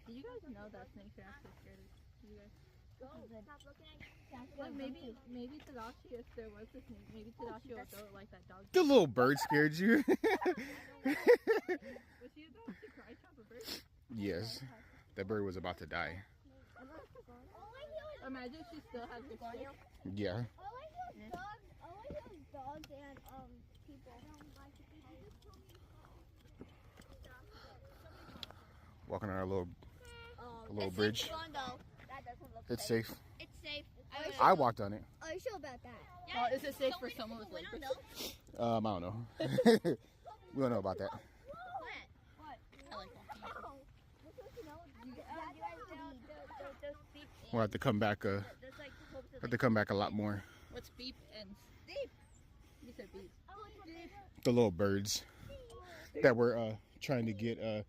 Do you guys know that snakes are actually scared of you guys? Stop looking at Like maybe Tadashi, if there was a snake, maybe Tadashi would throw it like that dog. The little bird scared you. Was she about to cry chop a bird? Yes. That bird was about to die. Imagine she still had her stick. Yeah. All I hear is dogs and people. Walking on our little bridge. It's safe. It's safe. I walked on it. Are you sure about that? Yeah, is it safe for someone with Lakers? I don't know. We don't know about that. What? I like walking. We'll have to come back. Have to come back a lot more. What's beep and beep? You said beep. The little birds that were trying to get